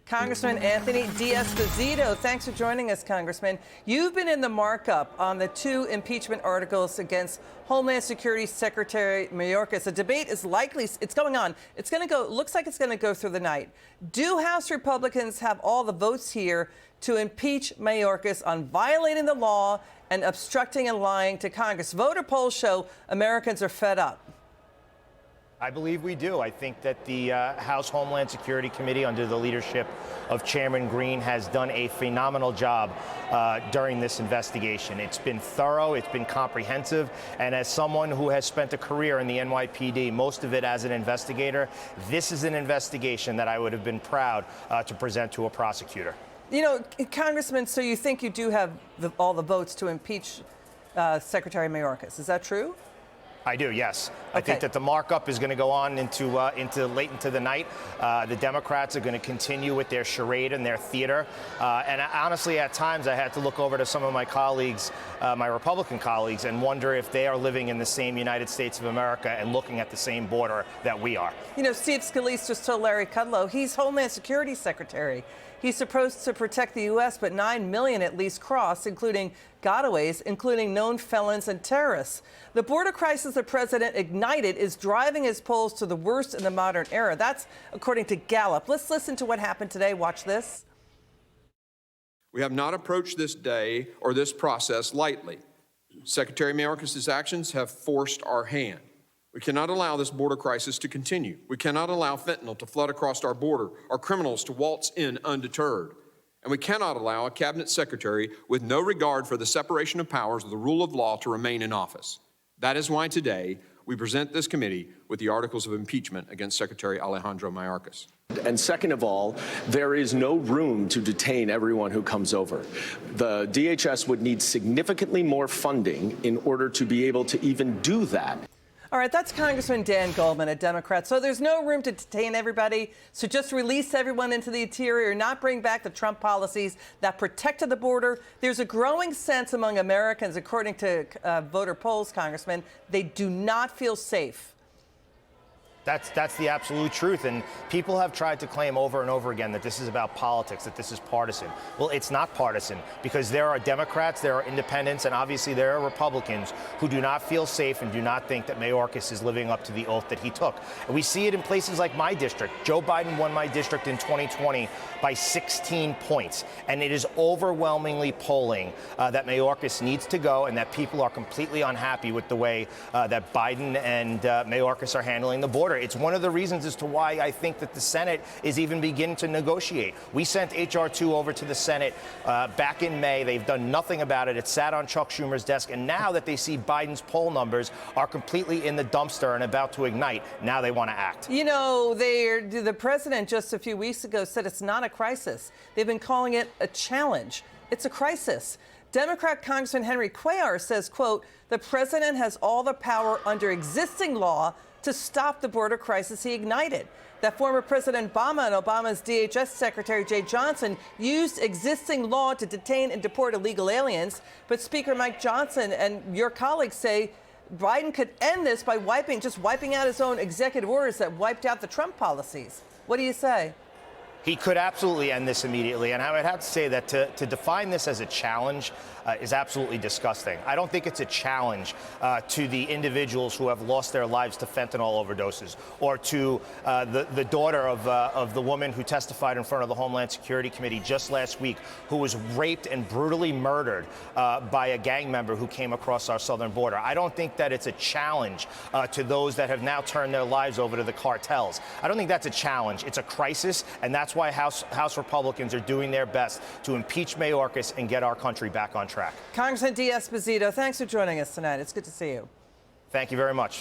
Congressman Anthony D'Esposito. Thanks for joining us, Congressman. You've been in the markup on the 2 impeachment articles against Homeland Security Secretary Mayorkas. The debate is likely, it's going on. It's going to go, looks like it's going to go through the night. Do House Republicans have all the votes here to impeach Mayorkas on violating the law and obstructing and lying to Congress? Voter polls show Americans are fed up. I believe we do. I think that the House Homeland Security Committee, under the leadership of Chairman Green, has done a phenomenal job during this investigation. It's been thorough, it's been comprehensive, and as someone who has spent a career in the NYPD, most of it as an investigator, this is an investigation that I would have been proud to present to a prosecutor. You know, Congressman, so you think you do have all the votes to impeach Secretary Mayorkas. Is that true? I do, yes. Okay. I think that the markup is going to go on into late into the night. The Democrats are going to continue with their charade and their theater. And honestly, at times, I had to look over to some of my colleagues, my Republican colleagues, and wonder if they are living in the same United States of America and looking at the same border that we are. You know, Steve Scalise just told Larry Kudlow he's Homeland Security Secretary. He's supposed to protect the U.S., but 9 million at least crossed, including gotaways, including known felons and terrorists. The border crisis the president ignited is driving his polls to the worst in the modern era. That's according to Gallup. Let's listen to what happened today. Watch this. We have not approached this day or this process lightly. Secretary Mayorkas' actions have forced our hand. We cannot allow this border crisis to continue. We cannot allow fentanyl to flood across our border, or criminals to waltz in undeterred. And we cannot allow a cabinet secretary with no regard for the separation of powers or the rule of law to remain in office. That is why today we present this committee with the articles of impeachment against Secretary Alejandro Mayorkas. And second of all, there is no room to detain everyone who comes over. The DHS would need significantly more funding in order to be able to even do that. All right, that's Congressman Dan Goldman, a Democrat. So there's no room to detain everybody. So just release everyone into the interior, not bring back the Trump policies that protected the border. There's a growing sense among Americans, according to voter polls, Congressman, they do not feel safe. That's the absolute truth. And people have tried to claim over and over again that this is about politics, that this is partisan. Well, it's not partisan, because there are Democrats, there are independents, and obviously there are Republicans who do not feel safe and do not think that Mayorkas is living up to the oath that he took. And we see it in places like my district. Joe Biden won my district in 2020 by 16 points. And it is overwhelmingly polling that Mayorkas needs to go, and that people are completely unhappy with the way that Biden and Mayorkas are handling the border. It's one of the reasons as to why I think that the Senate is even beginning to negotiate. We sent H.R. 2 over to the Senate back in May. They've done nothing about it. It sat on Chuck Schumer's desk. And now that they see Biden's poll numbers are completely in the dumpster and about to ignite, now they want to act. You know, the president just a few weeks ago said it's not a crisis. They've been calling it a challenge. It's a crisis. Democrat Congressman Cuellar says, quote, the president has all the power under existing law to stop the border crisis he ignited. That former President Obama and Obama's DHS Secretary Jay Johnson used existing law to detain and deport illegal aliens. But Speaker Mike Johnson and your colleagues say Biden could end this by just wiping out his own executive orders that wiped out the Trump policies. What do you say? He could absolutely end this immediately. And I would have to say that to define this as a challenge is absolutely disgusting. I don't think it's a challenge to the individuals who have lost their lives to fentanyl overdoses, or to the daughter of the woman who testified in front of the Homeland Security Committee just last week, who was raped and brutally murdered by a gang member who came across our southern border. I don't think that it's a challenge to those that have now turned their lives over to the cartels. I don't think that's a challenge. It's a crisis, and that's why House Republicans are doing their best to impeach Mayorkas and get our country back on track. Congressman D'Esposito, thanks for joining us tonight. It's good to see you. Thank you very much.